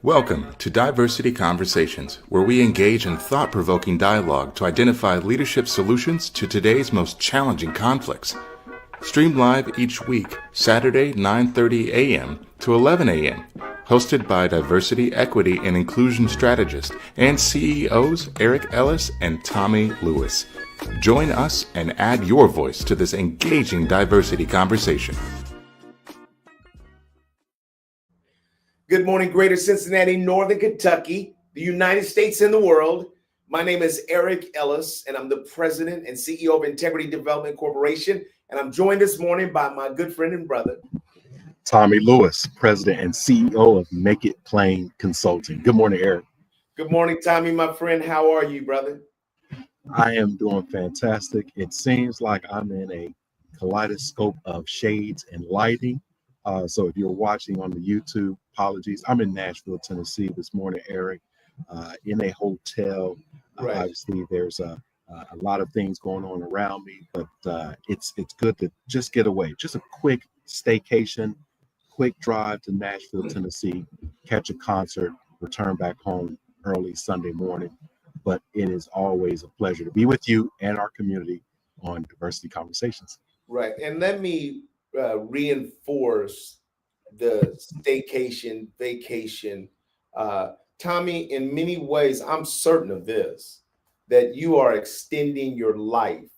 Welcome to Diversity Conversations, where we engage in thought-provoking dialogue to identify leadership solutions to today's most challenging conflicts. Stream live each week, Saturday 9:30 a.m. to 11 a.m. Hosted by Diversity, Equity, and Inclusion Strategist and CEOs Eric Ellis and Tommie Lewis. Join us and add your voice to this engaging diversity conversation. Good morning, Greater Cincinnati, Northern Kentucky, the United States and the world. My name is Eric Ellis, and I'm the president and CEO of Integrity Development Corporation. And I'm joined this morning by my good friend and brother, Tommie Lewis, president and CEO of Make It Plain Consulting. Good morning, Eric. Good morning, Tommie, my friend. How are you, brother? I am doing fantastic. It seems like I'm in a kaleidoscope of shades and lighting. So if you're watching on the YouTube, apologies. I'm in Nashville, Tennessee this morning, Eric, in a hotel. Right. Obviously, there's a lot of things going on around me, but it's good to just get away. Just a quick staycation, quick drive to Nashville, Tennessee, catch a concert, return back home early Sunday morning. But it is always a pleasure to be with you and our community on Diversity Conversations. Right. And let me reinforce the staycation, vacation. Tommie, in many ways, I'm certain of this, that you are extending your life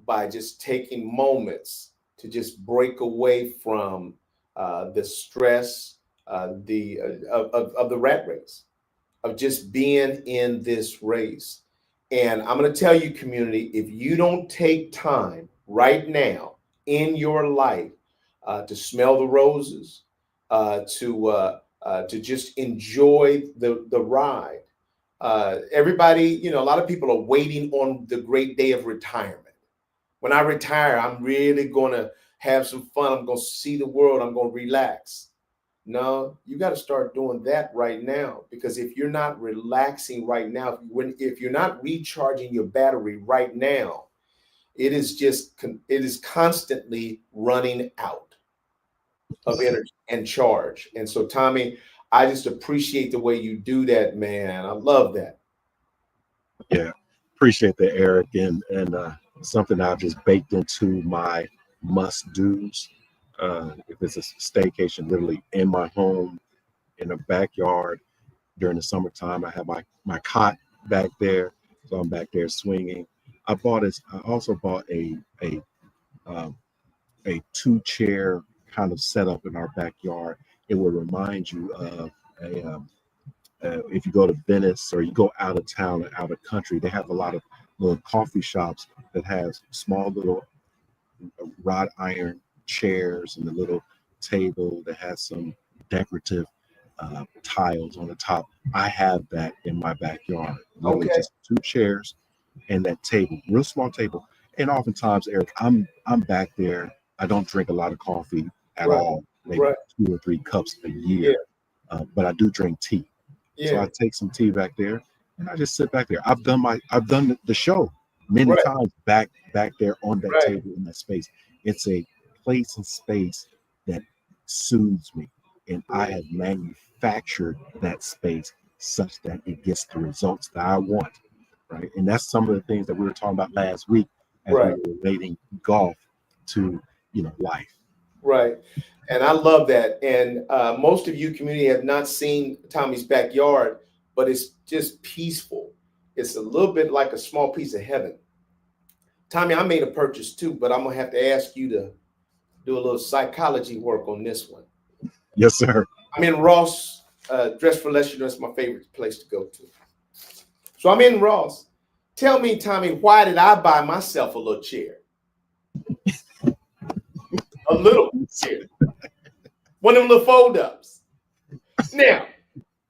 by just taking moments to just break away from the stress of the rat race, of just being in this race. And I'm going to tell you, community, if you don't take time right now in your life to smell the roses, to just enjoy the ride. Everybody, a lot of people are waiting on the great day of retirement. When I retire, I'm really going to have some fun. I'm going to see the world. I'm going to relax. No, you got to start doing that right now, because if you're not relaxing right now, if you're not recharging your battery right now, it is constantly running out of energy and charge. And so, Tommie, I just appreciate the way you do that, man. I love that. Yeah, appreciate that, Eric. And something I've just baked into my must-dos. If it's a staycation, literally in my home, in the backyard during the summertime, I have my cot back there, so I'm back there swinging. I also bought a 2-chair kind of setup in our backyard. It will remind you of if you go to Venice or you go out of town or out of country, they have a lot of little coffee shops that has small little wrought iron chairs and a little table that has some decorative tiles on the top. I have that in my backyard. Literally just 2 chairs and that table, real small table. And oftentimes, Eric, I'm back there. I don't drink a lot of coffee at all, maybe 2 or 3 cups a year. But I do drink tea. So I take some tea back there and I just sit back there. I've done the show many times back there on that table in that space. It's a place and space that soothes me, and I have manufactured that space such that it gets the results that I want. Right. And that's some of the things that we were talking about last week as we were relating golf to, life. Right. And I love that. And most of you community have not seen Tommie's backyard, but it's just peaceful. It's a little bit like a small piece of heaven. Tommie, I made a purchase too, but I'm going to have to ask you to do a little psychology work on this one. Yes, sir. I'm in Ross, Dress for Less. It's my favorite place to go to. So I'm in Ross. Tell me, Tommie, why did I buy myself a little chair? A little chair. One of them little fold-ups. Now,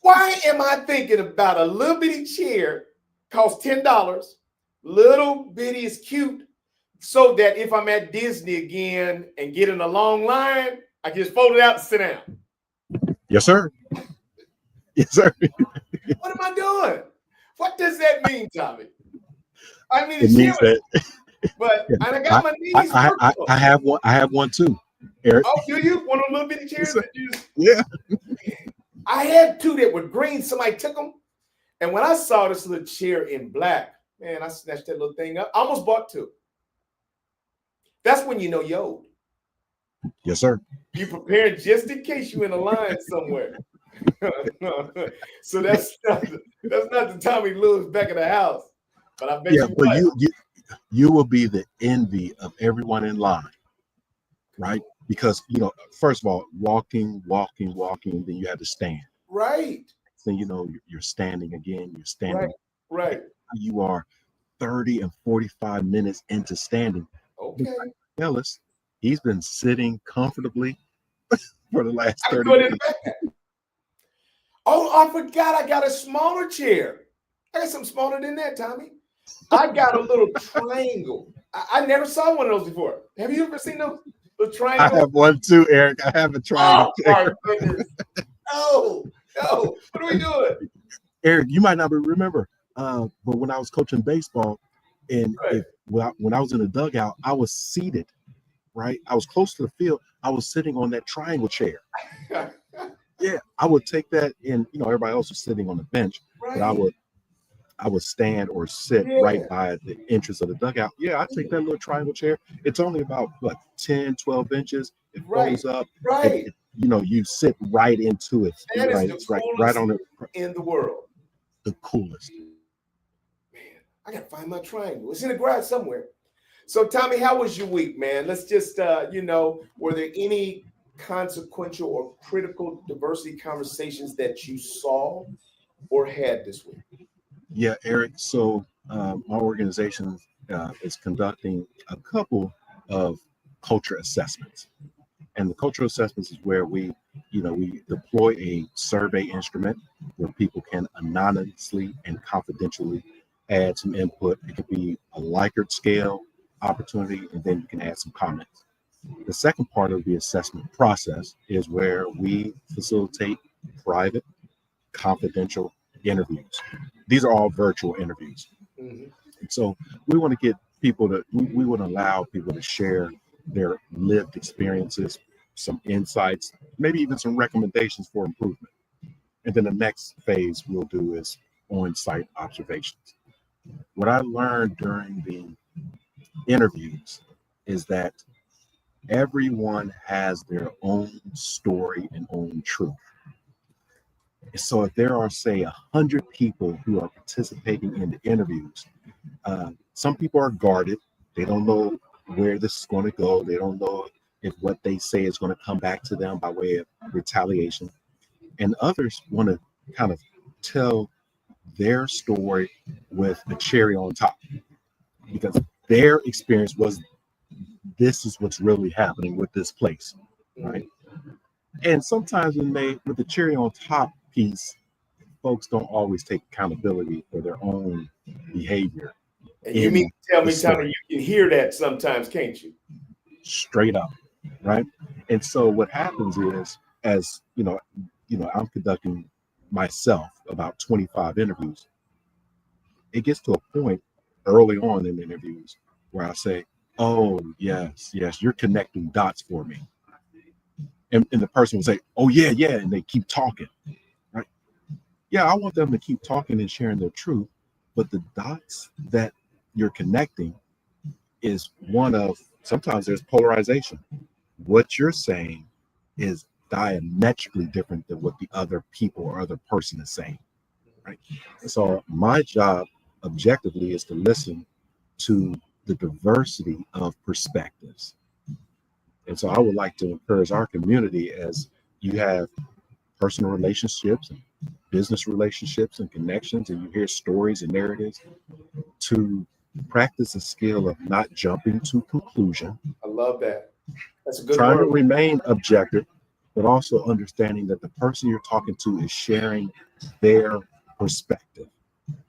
why am I thinking about a little bitty chair, costs $10, little bitty is cute, so that if I'm at Disney again and get in a long line, I can just fold it out and sit down? Yes, sir. Yes, sir. What am I doing? What does that mean, Tommie? I mean, it means that. But I got my knees. I have one. I have one too, Eric. Oh, do you? One of them little bitty chairs? Yeah. I had two that were green. Somebody took them. And when I saw this little chair in black, man, I snatched that little thing up. I almost bought two. That's when you know you're old. Yes, sir. You preparing just in case you in a line somewhere. So that's not the Tommie Lewis back of the house. But I bet Yeah, you but what. you will be the envy of everyone in line, right? Because first of all, walking, then you have to stand. Right. Then you're standing again. You're standing. Right. You are 30 and 45 minutes into standing. Okay. Ellis, he's been sitting comfortably for the last I can 30 put it in minutes. the back. Oh, I forgot I got a smaller chair. I got something smaller than that, Tommy. I got a little triangle. I never saw one of those before. Have you ever seen those? The triangle? I have one too, Eric. I have a triangle. Oh, my goodness. No. What are we doing? Eric, you might not remember, but when I was coaching baseball, and Right. when I was in the dugout, I was seated, right? I was close to the field. I was sitting on that triangle chair. Yeah, I would take that, and everybody else was sitting on the bench, Right. but I would stand or sit right by the entrance of the dugout. Yeah, I take that little triangle chair. It's only about 10, 12 inches. It folds up. Right. You sit right into it. That right, is it's the right on coolest it. in the world. The coolest. Man, I gotta find my triangle. It's in the garage somewhere. So, Tommy, how was your week, man? Let's just, were there any consequential or critical diversity conversations that you saw or had this week? Yeah, Eric. So our organization is conducting a couple of culture assessments, and the cultural assessments is where we deploy a survey instrument where people can anonymously and confidentially add some input. It could be a Likert scale opportunity, and then you can add some comments. The second part of the assessment process is where we facilitate private, confidential interviews. These are all virtual interviews. Mm-hmm. So we want to get people we want to allow people to share their lived experiences, some insights, maybe even some recommendations for improvement. And then the next phase we'll do is on-site observations. What I learned during the interviews is that everyone has their own story and own truth. So if there are, say, 100 people who are participating in the interviews, some people are guarded. They don't know where this is going to go. They don't know if what they say is going to come back to them by way of retaliation. And others want to kind of tell their story with a cherry on top, because their experience was, this is what's really happening with this place, right? And sometimes with the cherry on top piece, folks don't always take accountability for their own behavior. And you mean to tell me, story. Tommy, you can hear that sometimes, can't you? Straight up, right? And so what happens is, as I'm conducting myself about 25 interviews. It gets to a point early on in interviews where I say, "Oh, yes, you're connecting dots for me." And the person will say, "Oh, yeah," and they keep talking, right? Yeah, I want them to keep talking and sharing their truth, but the dots that you're connecting is one of, sometimes there's polarization. What you're saying is diametrically different than what the other people or other person is saying, right? So my job objectively is to listen to the diversity of perspectives. And so I would like to encourage our community, as you have personal relationships and business relationships and connections, and you hear stories and narratives, to practice a skill of not jumping to conclusion. I love that. That's a good Trying word. to remain objective, but also understanding that the person you're talking to is sharing their perspective,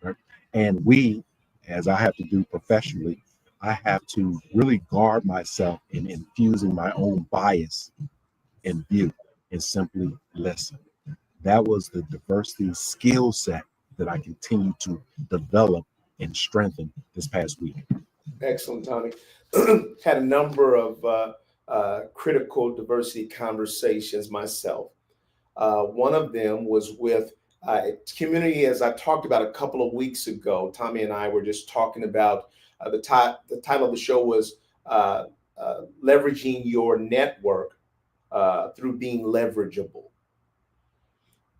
right? And we, as I have to do professionally, I have to really guard myself in infusing my own bias and view, and simply listen. That was the diversity skill set that I continue to develop and strengthen this past week. Excellent, Tommy. Had a number of critical diversity conversations myself. One of them was with community, as I talked about a couple of weeks ago. Tommie and I were just talking about the title of the show was leveraging your network through being leverageable.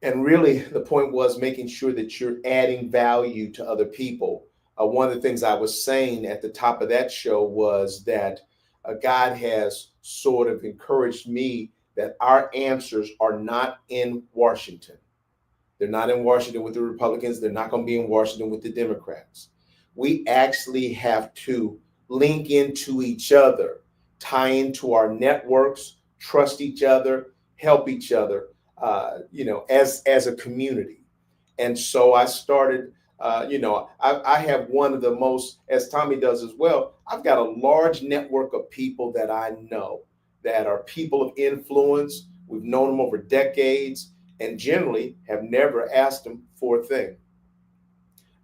And really, the point was making sure that you're adding value to other people. One of the things I was saying at the top of that show was that God has sort of encouraged me that our answers are not in Washington. They're not in Washington with the Republicans. They're not going to be in Washington with the Democrats. We actually have to link into each other, tie into our networks, trust each other, help each other, as a community. And so I started, I have one of the most, as Tommie does as well, I've got a large network of people that I know that are people of influence. We've known them over decades and generally have never asked them for a thing.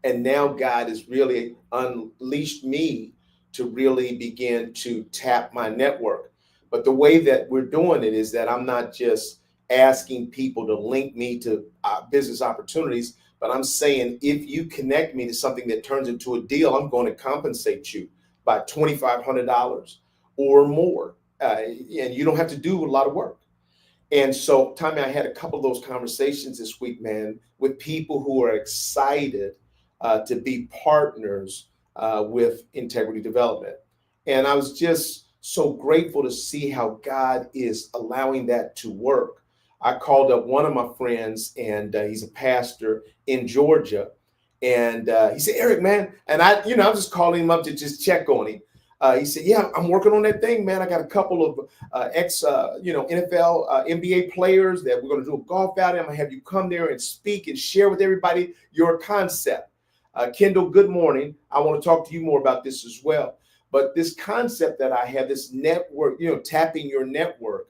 And now God has really unleashed me to really begin to tap my network. But the way that we're doing it is that I'm not just asking people to link me to business opportunities, but I'm saying, if you connect me to something that turns into a deal, I'm going to compensate you by $2,500 or more. And you don't have to do a lot of work. And so, Tommie, I had a couple of those conversations this week, man, with people who are excited to be partners with Integrity Development. And I was just so grateful to see how God is allowing that to work. I called up one of my friends, and he's a pastor in Georgia. And he said, Eric, man, and I'm just calling him up to just check on him. He said, yeah, I'm working on that thing, man. I got a couple of NFL, NBA players that we're going to do a golf outing. I'm going to have you come there and speak and share with everybody your concept. Kendall, good morning. I want to talk to you more about this as well. But this concept that I have, this network, tapping your network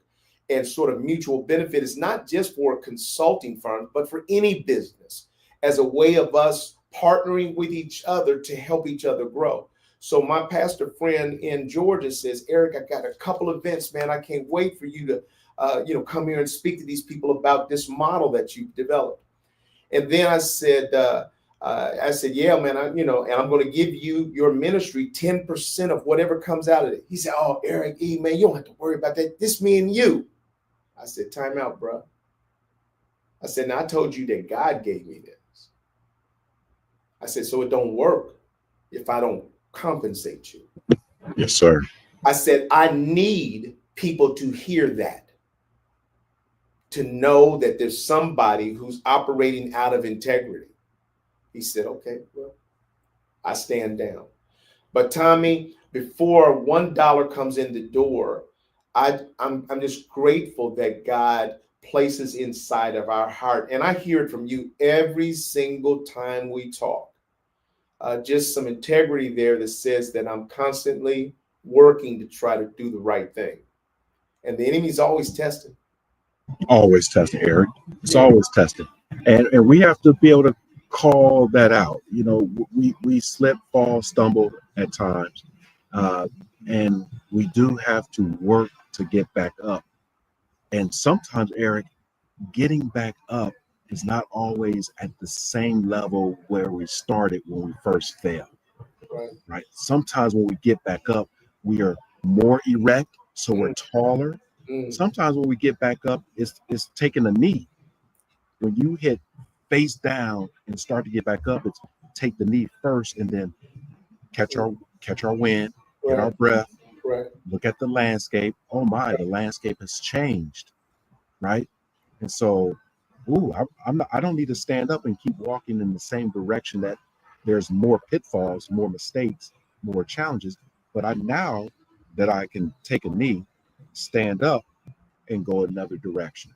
and sort of mutual benefit, is not just for consulting firms, but for any business, as a way of us partnering with each other to help each other grow. So my pastor friend in Georgia says, Eric, I got a couple of events, man. I can't wait for you to, come here and speak to these people about this model that you've developed. And then I said, yeah, man, and I'm going to give you your ministry 10% of whatever comes out of it. He said, oh, Eric, man, you don't have to worry about that. This me and you. I said, time out, bro. I said, now I told you that God gave me this. I said, so it don't work if I don't compensate you. Yes, sir. I said, I need people to hear that, to know that there's somebody who's operating out of integrity. He said, okay, well, I stand down. But Tommie, before $1 comes in the door, I'm just grateful that God places inside of our heart. And I hear it from you every single time we talk. Just some integrity there that says that I'm constantly working to try to do the right thing. And the enemy's always testing. Always testing, Eric. It's always testing. And we have to be able to call that out. We slip, fall, stumble at times. And we do have to work to get back up. And sometimes, Eric, getting back up is not always at the same level where we started when we first failed. Right? Sometimes when we get back up, we are more erect, so we're taller. Sometimes when we get back up, it's taking a knee. When you hit face down and start to get back up, it's take the knee first and then catch our wind, get our breath, look at the landscape. Oh my, the landscape has changed, right? And so, I don't need to stand up and keep walking in the same direction. That there's more pitfalls, more mistakes, more challenges. But now that I can take a knee, stand up, and go another direction.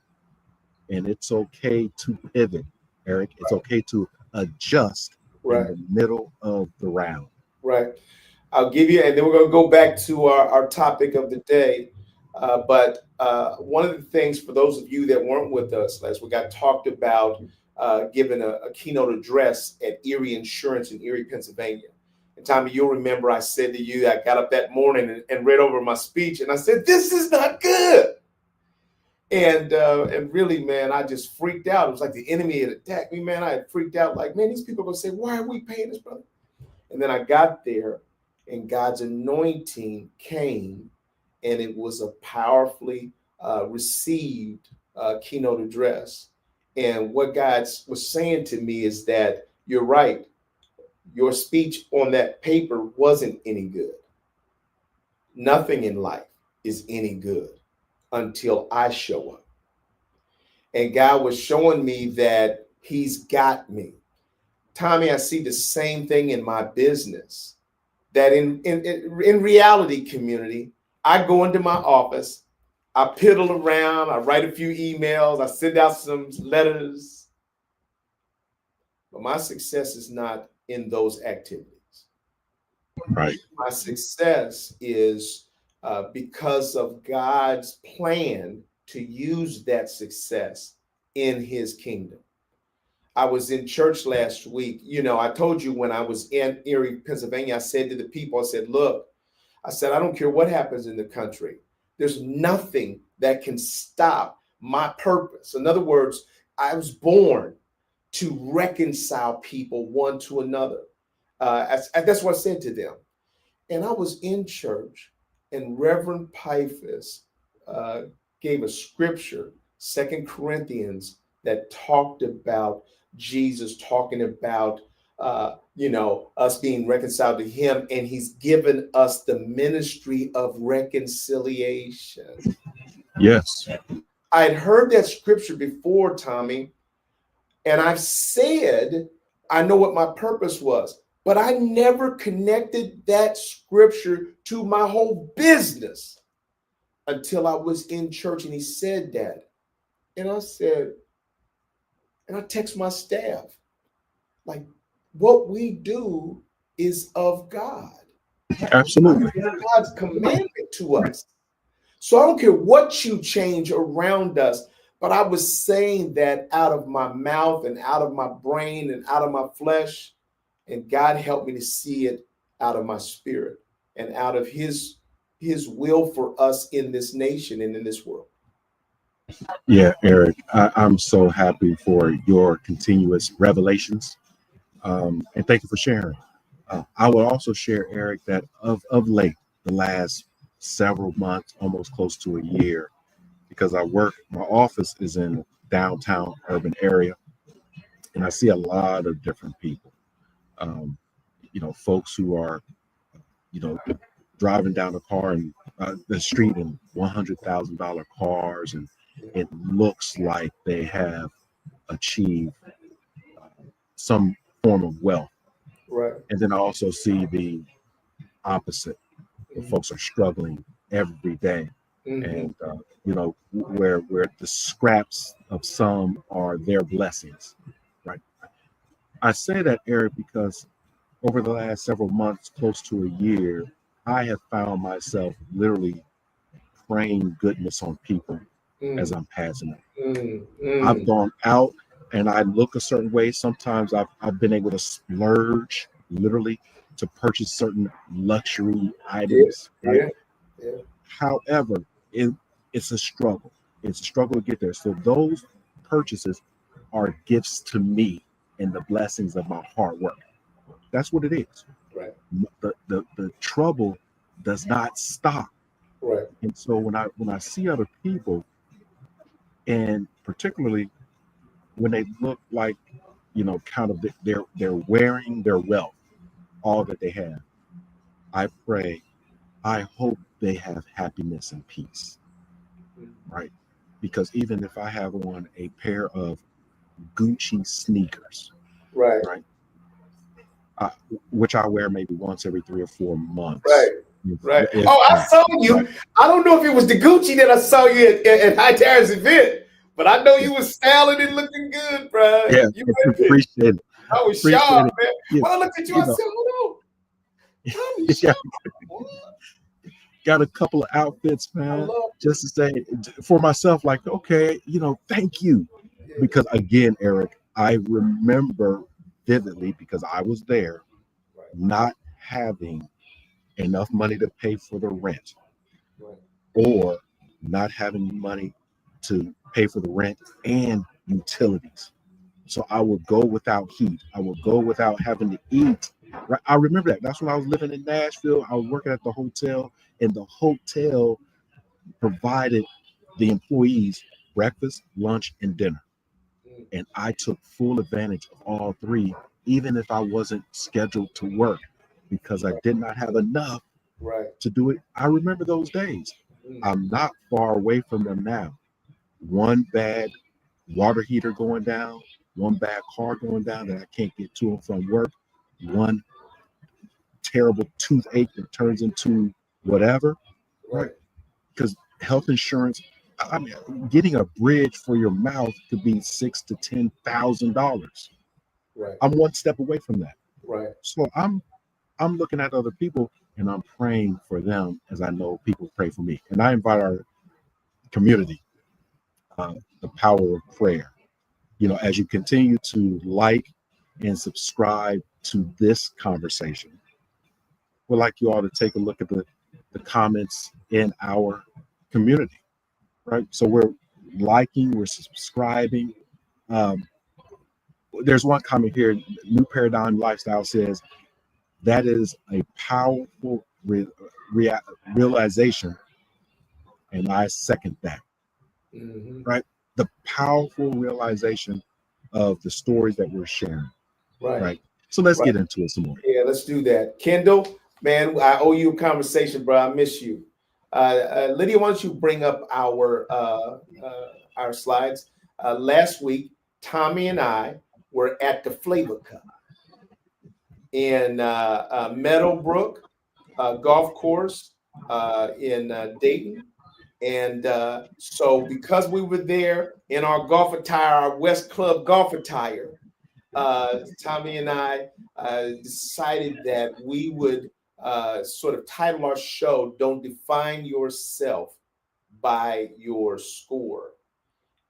And it's okay to pivot, Eric. It's okay to adjust in the middle of the round. Right. I'll give you, and then we're going to go back to our topic of the day. But one of the things, for those of you that weren't with us last week, I talked about giving a keynote address at Erie Insurance in Erie, Pennsylvania. And Tommie, you'll remember I said to you, I got up that morning and read over my speech, and I said, this is not good. And really, man, I just freaked out. It was like the enemy had attacked me, man. I had freaked out, like, man, these people are gonna say, why are we paying this, brother? And then I got there, and God's anointing came, and it was a powerfully received keynote address. And what God was saying to me is that you're right. Your speech on that paper wasn't any good. Nothing in life is any good until I show up. And God was showing me that he's got me. Tommie, I see the same thing in my business, that in reality community, I go into my office, I piddle around, I write a few emails, I send out some letters, but my success is not in those activities. Right. My success is because of God's plan to use that success in his kingdom. I was in church last week. You know, I told you when I was in Erie, Pennsylvania, I said to the people, I said, look, I said, I don't care what happens in the country. There's nothing that can stop my purpose. In other words, I was born to reconcile people one to another. That's what I said to them. And I was in church, and Reverend Pifus gave a scripture, 2 Corinthians, that talked about Jesus talking about, us being reconciled to him, and he's given us the ministry of reconciliation. Yes. I had heard that scripture before, Tommie, and I've said, I know what my purpose was, but I never connected that scripture to my whole business until I was in church and he said that. And I said, and I text my staff, like, what we do is of God. Absolutely. God's commandment to us. So I don't care what you change around us, but I was saying that out of my mouth and out of my brain and out of my flesh, and God helped me to see it out of my spirit and out of his will for us in this nation and in this world. Yeah, Eric, I'm so happy for your continuous revelations. And thank you for sharing. I will also share, Eric, that of late, the last several months, almost close to a year, because my office is in downtown urban area, and I see a lot of different people. Folks who are, driving down the street in $100,000 cars, and it looks like they have achieved some form of wealth. Right. And then I also see the opposite. The folks are struggling every day. And where the scraps of some are their blessings, right? I say that, Eric, because over the last several months, close to a year, I have found myself literally praying goodness on people as I'm passing them. I've gone out and I look a certain way. Sometimes I've been able to splurge literally to purchase certain luxury items. Right? Yeah. However, it's a struggle. It's a struggle to get there. So those purchases are gifts to me and the blessings of my hard work. That's what it is. Right. The trouble does not stop. Right. And so when I see other people, and particularly when they look like, kind of they're wearing their wealth, all that they have, I pray, I hope they have happiness and peace, right? Because even if I have on a pair of Gucci sneakers, right, which I wear maybe once every 3 or 4 months. Right. I saw you. Right. I don't know if it was the Gucci that I saw you at High Terrace event, but I know you was styling and looking good, bro. Yeah, you appreciate it. I was sharp, man. Yeah. When I looked at you, I said, hold on. Got a couple of outfits, man, just to say for myself, like, okay, thank you. Because again, Eric, I remember vividly, because I was there, not having enough money to pay for the rent, or not having money to pay for the rent and utilities. So I would go without heat. I would go without having to eat. Right? I remember that. That's when I was living in Nashville. I was working at the hotel, and the hotel provided the employees breakfast, lunch, and dinner. And I took full advantage of all three, even if I wasn't scheduled to work, because I did not have enough to do it. I remember those days. I'm not far away from them now. One bad water heater going down, one bad car going down that I can't get to and from work, one terrible toothache that turns into whatever, right? Because health insurance, I mean, getting a bridge for your mouth could be $6,000 to $10,000. Right. I'm one step away from that. Right. So I'm looking at other people and I'm praying for them as I know people pray for me. And I invite our community, the power of prayer. You know, as you continue to like and subscribe to this conversation, we'd like you all to take a look at the comments in our community, right? So we're liking, we're subscribing. There's one comment here, New Paradigm Lifestyle says, that is a powerful realization, and I second that, right? The powerful realization of the stories that we're sharing, right? So let's get into it some more. Yeah, let's do that. Kendall, man, I owe you a conversation, bro. I miss you. Lydia, why don't you bring up our slides? Last week, Tommy and I were at the Flavor Cup in Meadowbrook Golf Course in Dayton. And so because we were there in our golf attire, our West Club golf attire, Tommy and I decided that we would sort of title our show, Don't Define Yourself by Your Score.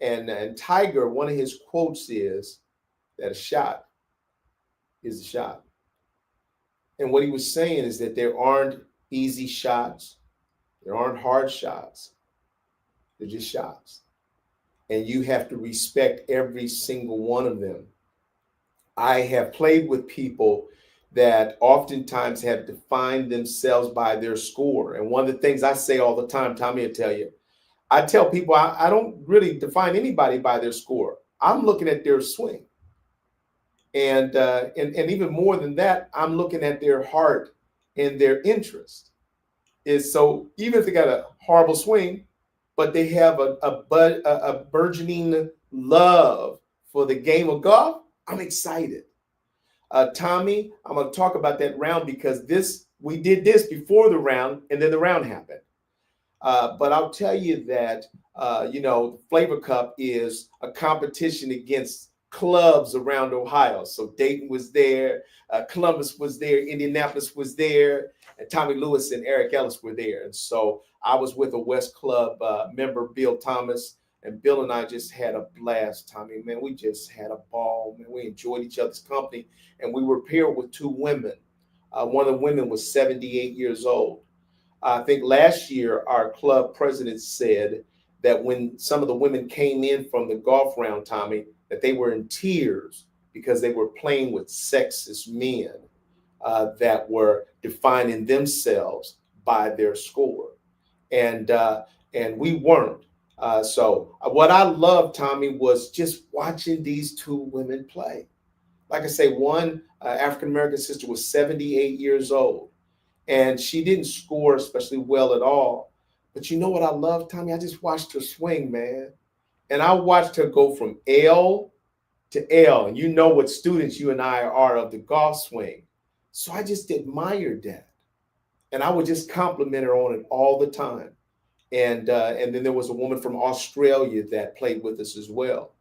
And Tiger, one of his quotes is that a shot is a shot. And what he was saying is that there aren't easy shots. There aren't hard shots. They're just shots. And you have to respect every single one of them. I have played with people that oftentimes have defined themselves by their score. And one of the things I say all the time, Tommy will tell you, I tell people I don't really define anybody by their score. I'm looking at their swing. And even more than that, I'm looking at their heart and their interest. Is so even if they got a horrible swing, but they have a burgeoning love for the game of golf, I'm excited. Tommy, I'm going to talk about that round because we did this before the round and then the round happened. But I'll tell you that, the Flavor Cup is a competition against clubs around Ohio. So Dayton was there, Columbus was there, Indianapolis was there, and Tommie Lewis and Eric Ellis were there. And so I was with a West Club member, Bill Thomas, and Bill and I just had a blast, Tommy. Man, we just had a ball. Man, we enjoyed each other's company, and we were paired with two women. One of the women was 78 years old. I think last year our club president said that when some of the women came in from the golf round, Tommy, that they were in tears because they were playing with sexist men that were defining themselves by their score. And we weren't. So what I loved, Tommy, was just watching these two women play. Like I say, one African-American sister was 78 years old, and she didn't score especially well at all. But you know what I love, Tommy? I just watched her swing, man. And I watched her go from L to L. And you know what students you and I are of the golf swing. So I just admired that. And I would just compliment her on it all the time. And then there was a woman from Australia that played with us as well.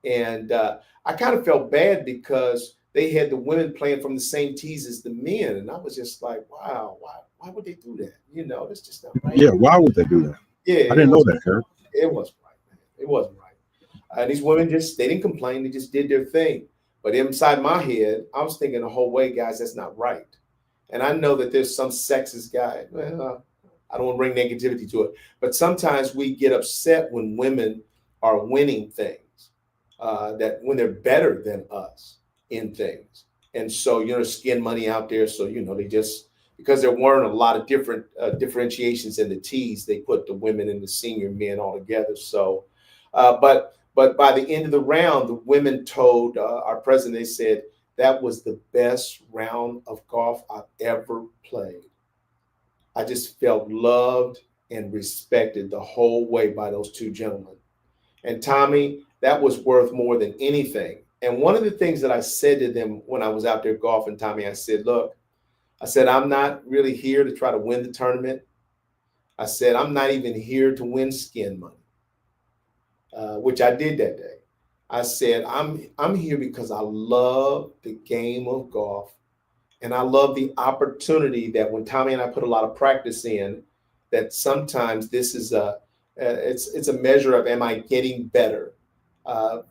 And I kind of felt bad because they had the women playing from the same tees as the men. And I was just like, wow, why would they do that? You know, that's just not right. Yeah, why would they do that? Yeah, I didn't know that, Eric. It wasn't right, man. It wasn't right. And these women they didn't complain. They just did their thing. But inside my head, I was thinking the whole way, guys, that's not right. And I know that there's some sexist guy. Well, I don't want to bring negativity to it. But sometimes we get upset when women are winning things, that when they're better than us in things. And so, skin money out there. So, they just, because there weren't a lot of different differentiations in the T's, they put the women and the senior men all together. So, but by the end of the round, the women told our president, they said, that was the best round of golf I've ever played. I just felt loved and respected the whole way by those two gentlemen. And Tommie, that was worth more than anything. And one of the things that I said to them when I was out there golfing, Tommie, I said, look, I'm not really here to try to win the tournament. I said, I'm not even here to win skin money, which I did that day. I said, I'm here because I love the game of golf. And I love the opportunity that when Tommie and I put a lot of practice in, that sometimes this is it's a measure of, am I getting better?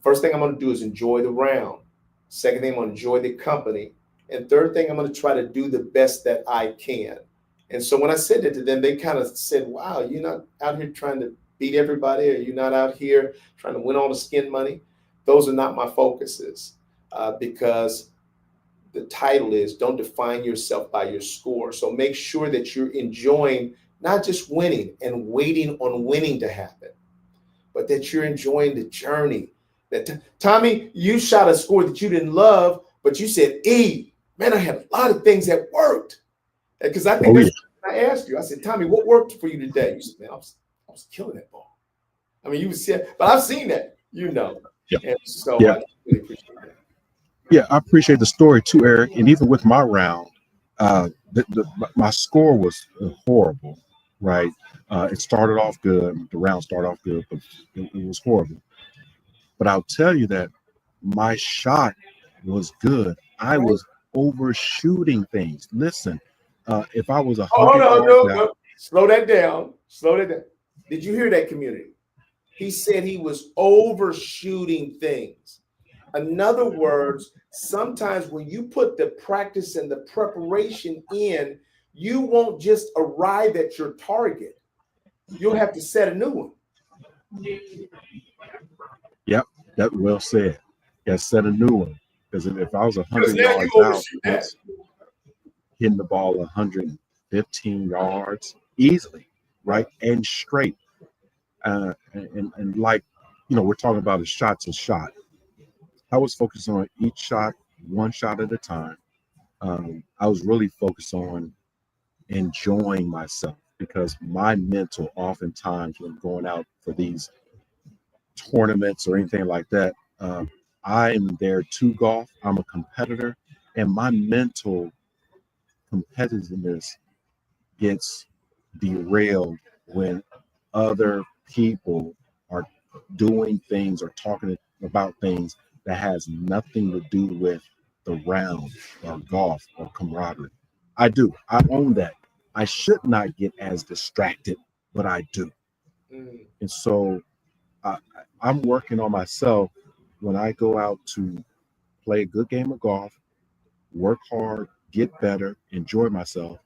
First thing I'm going to do is enjoy the round. Second thing, I'm going to enjoy the company. And third thing, I'm going to try to do the best that I can. And so when I said that to them, they kind of said, wow, you're not out here trying to beat everybody, or you're not out here trying to win all the skin money. Those are not my focuses, because the title is don't define yourself by your score. So make sure that you're enjoying not just winning and waiting on winning to happen, but that you're enjoying the journey. That Tommie, you shot a score that you didn't love, but you said, man, I had a lot of things that worked. Because I think I asked you, I said, Tommie, what worked for you today? You said, man, I was killing that ball. I mean, you was, but I've seen that, Yeah. And so Yeah. I really appreciate that. Yeah, I appreciate the story too, Eric. And even with my round, my score was horrible, right? It started off good. The round started off good, but it was horrible. But I'll tell you that my shot was good. I was overshooting things. Listen, if I was 100 yards out, Slow that down. Did you hear that, community? He said he was overshooting things. In other words, sometimes when you put the practice and the preparation in, you won't just arrive at your target. You'll have to set a new one. Yep, that well said. Yeah, set a new one. Because if I was 100 yards out, that's hitting the ball 115 yards easily, right? And straight. And like, we're talking about a shot's a shot. I was focused on each shot, one shot at a time. I was really focused on enjoying myself, because my mental, oftentimes when going out for these tournaments or anything like that, I am there to golf. I'm a competitor, and my mental competitiveness gets derailed when other people are doing things or talking about things that has nothing to do with the round or golf or camaraderie. I own that. I should not get as distracted, but I do. And so I'm working on myself when I go out to play a good game of golf, work hard, get better, enjoy myself,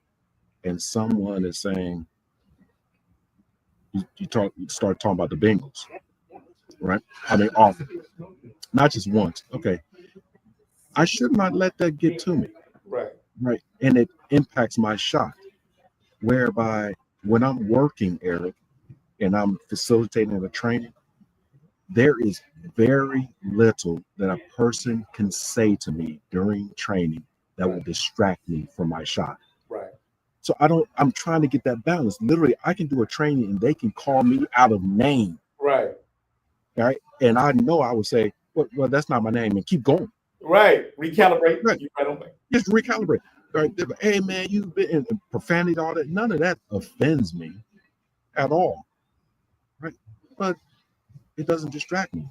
and someone is saying, you start talking about the Bengals, right? I mean, often, not just once. Okay, I should not let that get to me, right? And it impacts my shot. Whereby when I'm working, Eric, and I'm facilitating a training, there is very little that a person can say to me during training that will distract me from my shot. Right. So I'm trying to get that balance. Literally, I can do a training and they can call me out of name. Right. Right. And I know I would say, well, that's not my name, and keep going. Right. Recalibrate. Right. You right on back. Just recalibrate. Right. Hey man, you've been in profanity, all that. None of that offends me at all. Right. But it doesn't distract me.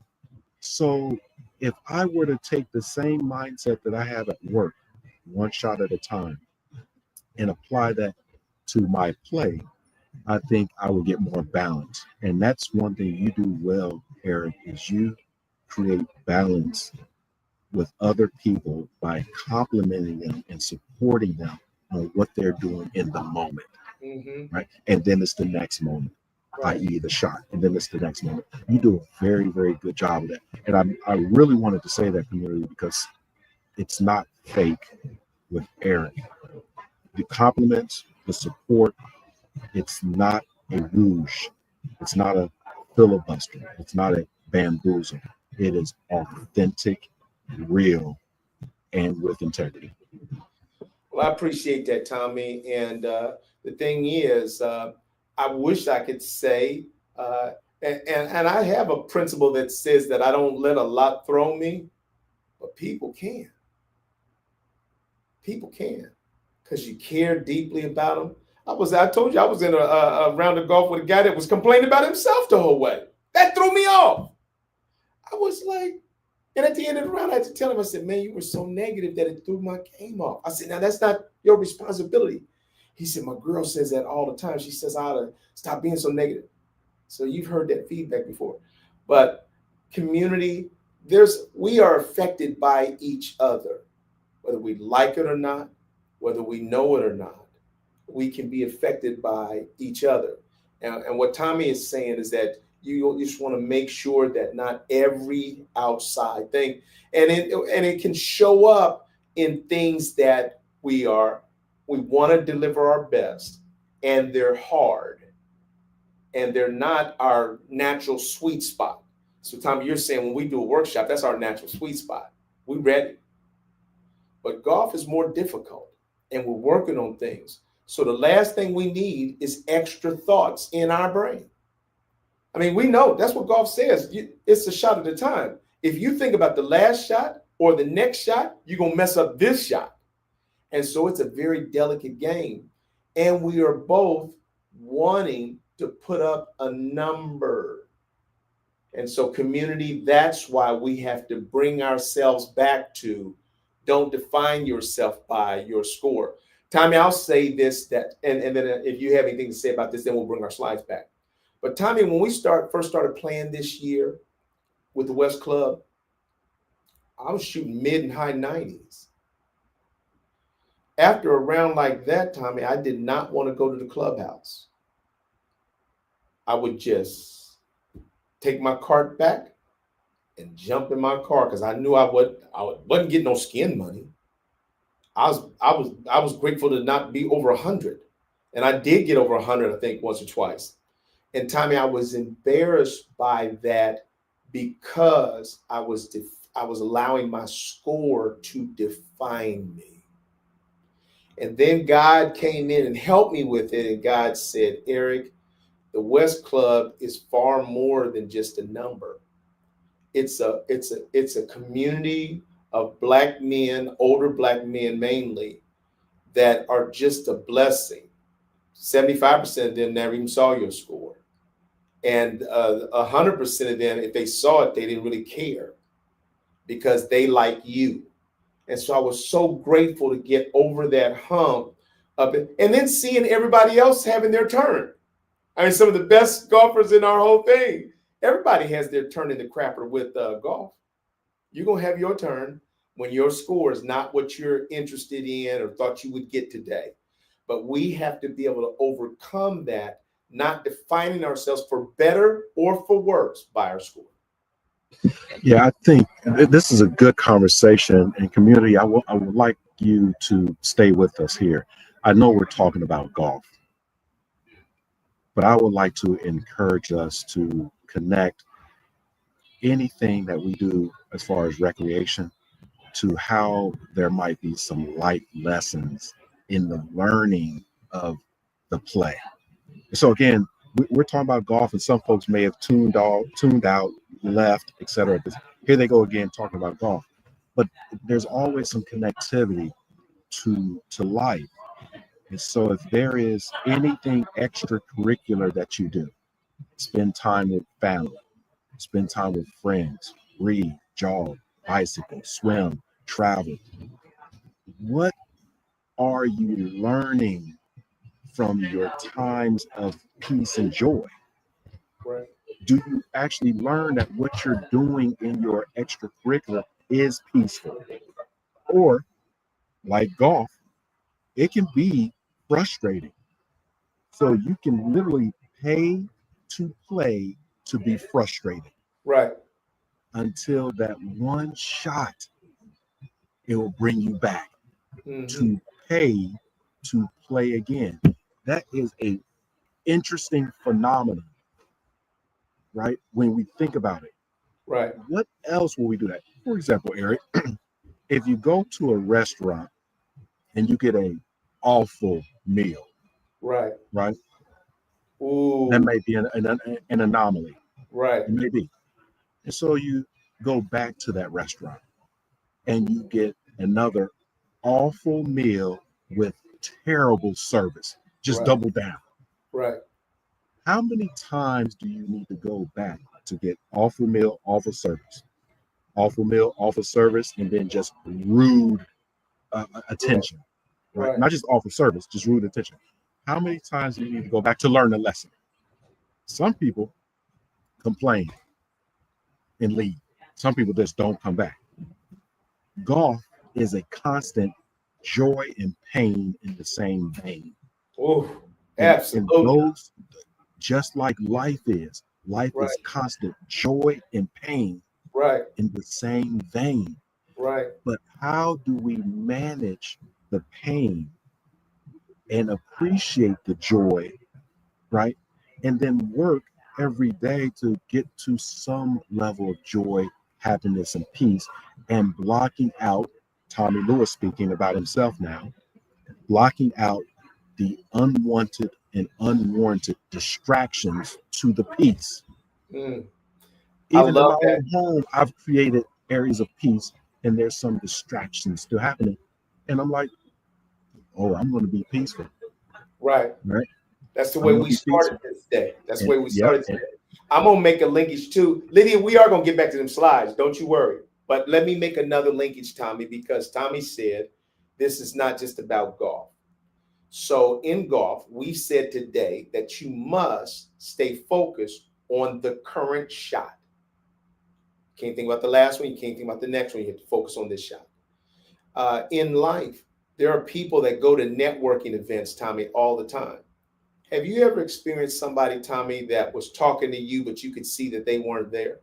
So if I were to take the same mindset that I have at work, one shot at a time, and apply that to my play, I think I will get more balance. And that's one thing you do well, Eric, is you create balance with other people by complimenting them and supporting them on what they're doing in the moment. Right. And then it's the next moment. Right. i.e. the shot, and then it's the next moment. You do a very, very good job of that. And I really wanted to say that, community, because it's not fake with Eric. The compliments, the support, it's not a rouge. It's not a filibuster. It's not a bamboozle. It is authentic, real, and with integrity. Well, I appreciate that, Tommy. And the thing is, I wish I could say, and I have a principle that says that I don't let a lot throw me, but people can. People can, because you care deeply about them. I told you I was in a round of golf with a guy that was complaining about himself the whole way. That threw me off. I was like, and at the end of the round, I had to tell him, I said, man, you were so negative that it threw my game off. I said, now that's not your responsibility. He said, my girl says that all the time. She says, I ought to stop being so negative. So you've heard that feedback before. But community, we are affected by each other, whether we like it or not, whether we know it or not. We can be affected by each other. And what Tommy is saying is that you just want to make sure that not every outside thing, and it can show up in things that we want to deliver our best, and they're hard, and they're not our natural sweet spot. So Tommy, you're saying when we do a workshop, that's our natural sweet spot. We're ready. But golf is more difficult, and we're working on things. So the last thing we need is extra thoughts in our brain. I mean, we know that's what golf says. It's a shot at a time. If you think about the last shot or the next shot, you're going to mess up this shot. And so it's a very delicate game. And we are both wanting to put up a number. And so community, that's why we have to bring ourselves back to don't define yourself by your score. Tommy, I'll say this, and then if you have anything to say about this, then we'll bring our slides back. But Tommy, when we first started playing this year with the West Club, I was shooting mid and high 90s. After a round like that, Tommy, I did not want to go to the clubhouse. I would just take my cart back and jump in my car because I knew I wasn't getting no skin money. I was grateful to not be over 100, and I did get over 100, I think, once or twice. And Tommy, I was embarrassed by that because I was allowing my score to define me. And then God came in and helped me with it, and God said, Eric, the West Club is far more than just a number. It's a community of Black men, older Black men mainly, that are just a blessing. 75% of them never even saw your score. And 100% of them, if they saw it, they didn't really care because they like you. And so I was so grateful to get over that hump of it, and then seeing everybody else having their turn. I mean, some of the best golfers in our whole thing, everybody has their turn in the crapper with golf. You're going to have your turn when your score is not what you're interested in or thought you would get today. But we have to be able to overcome that, not defining ourselves for better or for worse by our score. Yeah, I think this is a good conversation, and community, I would like you to stay with us here. I know we're talking about golf, but I would like to encourage us to connect anything that we do as far as recreation to how there might be some life lessons in the learning of the play. So again, we're talking about golf, and some folks may have tuned out, left, etc. Here they go again talking about golf. But there's always some connectivity to life. And so if there is anything extracurricular that you do, spend time with family, spend time with friends, read, jog, bicycle, swim, travel. What are you learning from your times of peace and joy? Right. Do you actually learn that what you're doing in your extracurricular is peaceful? Or, like golf, it can be frustrating. So you can literally pay to play to be frustrated Right. until that one shot, it will bring you back to pay to play again. That is a interesting phenomenon, right? When we think about it, Right. what else will we do that? For example, Eric, if you go to a restaurant and you get a awful meal, Right. right? Ooh. That may be an anomaly. Right. It may be. And so you go back to that restaurant and you get another awful meal with terrible service. Just Right. double down. Right. How many times do you need to go back to get awful meal, awful service, awful meal, awful service, and then just rude attention, right? Right. Not just awful service, just rude attention. How many times do you need to go back to learn the lesson? Some people complain and leave. Some people just don't come back. Golf is a constant joy and pain in the same vein. Oh, And absolutely. those, just like life is Right. constant joy and pain Right. in the same vein. Right. But how do we manage the pain and appreciate the joy, right? And then work every day to get to some level of joy, happiness, and peace, and blocking out, Tommie Lewis speaking about himself now, blocking out the unwanted and unwarranted distractions to the peace. I Even in love my that. own home, I've created areas of peace, and there's some distractions still happening. And I'm like, oh, I'm going to be peaceful, Right. right? That's the I'm way gonna we be started peaceful. this day. That's the And way we yeah, started today. I'm gonna make a linkage too. Lydia, we are gonna get back to them slides. Don't you worry. But let me make another linkage, Tommie, because Tommie said this is not just about golf. So in golf, we said today that you must stay focused on the current shot. Can't think about the last one. You can't think about the next one. You have to focus on this shot. In life, there are people that go to networking events, Tommie, all the time. Have you ever experienced somebody, Tommie, that was talking to you, but you could see that they weren't there?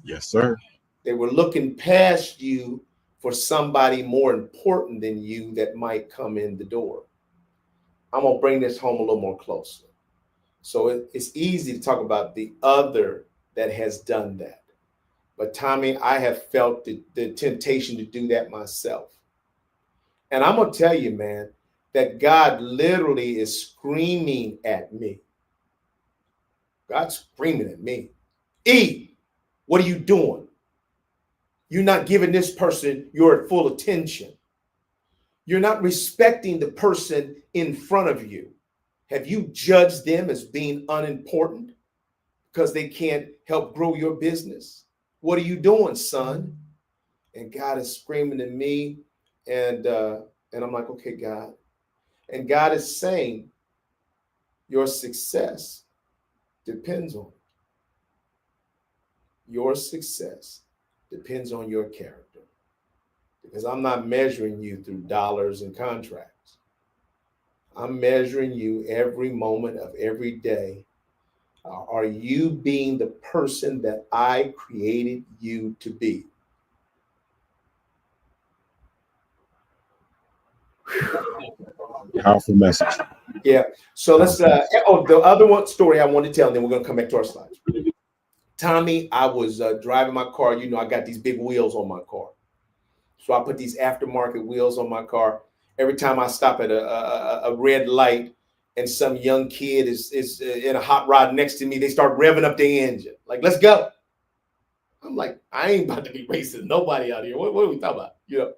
yes, sir. They were looking past you for somebody more important than you that might come in the door. I'm going to bring this home a little more closely. So it's easy to talk about the other that has done that. But Tommie, I have felt the temptation to do that myself. And I'm going to tell you, man, that God literally is screaming at me. God's screaming at me. E, what are you doing? You're not giving this person your full attention. You're not respecting the person in front of you. Have you judged them as being unimportant because they can't help grow your business? What are you doing, son? And God is screaming at me, and I'm like, okay, God. And God is saying, your success depends on it. Your success depends on your character. Because I'm not measuring you through dollars and contracts. I'm measuring you every moment of every day. Are you being the person that I created you to be? Powerful message. Yeah. So let's, the other one story I want to tell, and then we're going to come back to our slides. Tommie, I was driving my car. You know, I got these big wheels on my car. So I put these aftermarket wheels on my car. Every time I stop at a red light and some young kid is in a hot rod next to me, they start revving up their engine. Like, let's go. I'm like, I ain't about to be racing nobody out here. What are we talking about? You know,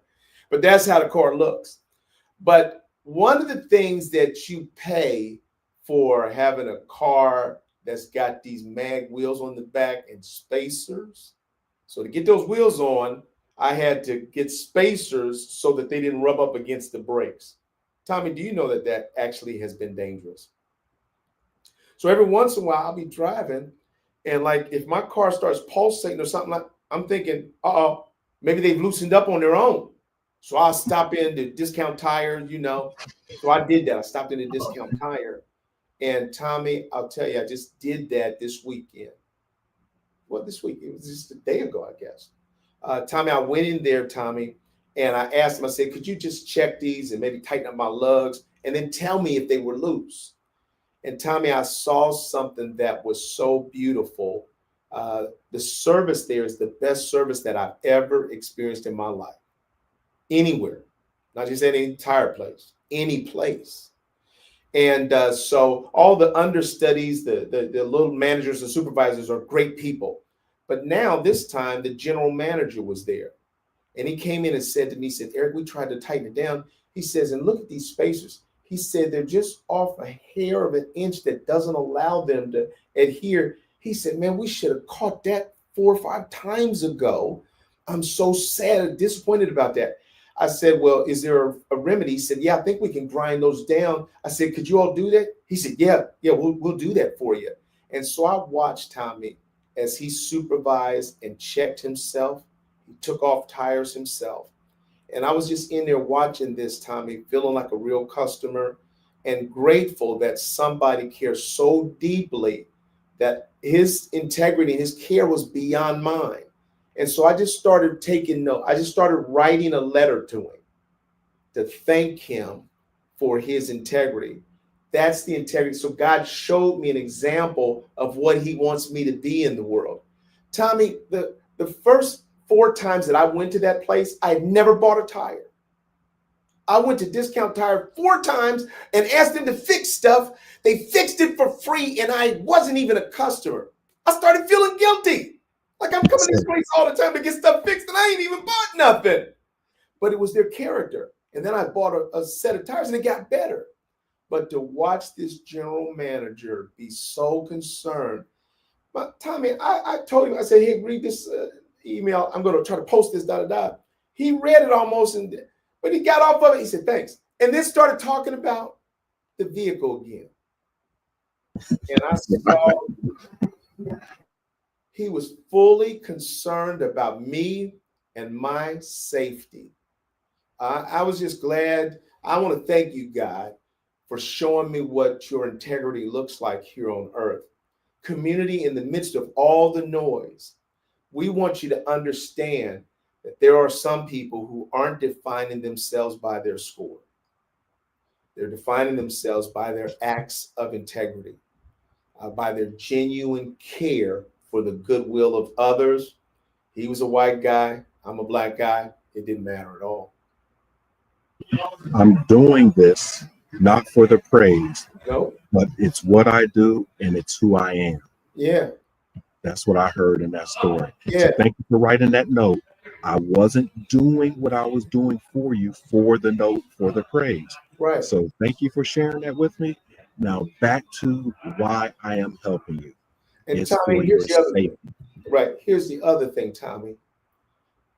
but that's how the car looks. But one of the things that you pay for having a car that's got these mag wheels on the back and spacers. So to get those wheels on, I had to get spacers so that they didn't rub up against the brakes. Tommie, do you know that that actually has been dangerous? So every once in a while, I'll be driving, and like if my car starts pulsating or something, like I'm thinking, maybe they've loosened up on their own. So I'll stop in the Discount Tire, you know. So I did that. I stopped in the Discount Tire, And Tommie, I'll tell you, I just did that this weekend. Well, this week, it was just a day ago, I guess. Tommie, I went in there, Tommie, and I asked him, I said, could you just check these and maybe tighten up my lugs and then tell me if they were loose? And Tommie, I saw something that was so beautiful. The service there is the best service that I've ever experienced in my life. Anywhere, not just any entire place, any place. And so all the understudies, the little managers and supervisors are great people. But now this time the general manager was there. And he came in and said to me, he said, Eric, we tried to tighten it down. He says, and look at these spacers. He said, they're just off a hair of an inch that doesn't allow them to adhere. He said, man, we should have caught that 4 or 5 times ago. I'm so sad and disappointed about that. I said, well, is there a remedy? He said, yeah, I think we can grind those down. I said, could you all do that? He said, yeah, we'll do that for you. And so I watched Tommie as he supervised and checked himself. He took off tires himself. And I was just in there watching this, Tommie, feeling like a real customer and grateful that somebody cares so deeply that his integrity, his care was beyond mine. And so I just started taking note. I just started writing a letter to him to thank him for his integrity. That's the integrity. So God showed me an example of what he wants me to be in the world. Tommie, the first 4 times that I went to that place, I had never bought a tire. I went to Discount Tire 4 times and asked them to fix stuff. They fixed it for free, and I wasn't even a customer. I started feeling guilty. Like I'm coming to this place all the time to get stuff fixed, and I ain't even bought nothing. But it was their character. And then I bought a set of tires, and it got better. But to watch this general manager be so concerned. But Tommie, I told him, I said, hey, read this email. I'm going to try to post this, He read it almost, but he got off of it. He said, thanks. And then started talking about the vehicle again. And I saw he was fully concerned about me and my safety. I was just glad. I want to thank you, God, for showing me what your integrity looks like here on earth. Community, in the midst of all the noise, we want you to understand that there are some people who aren't defining themselves by their score. They're defining themselves by their acts of integrity, by their genuine care for the goodwill of others. He was a white guy. I'm a black guy. It didn't matter at all. I'm doing this not for the praise, No. but it's what I do and it's who I am. Yeah. That's what I heard in that story. Yeah. So thank you for writing that note. I wasn't doing what I was doing for you for the note, for the praise. Right. So thank you for sharing that with me. Now back to why I am helping you. And It's Tommie, for here's your the other thing. safety. Right. Here's the other thing, Tommie.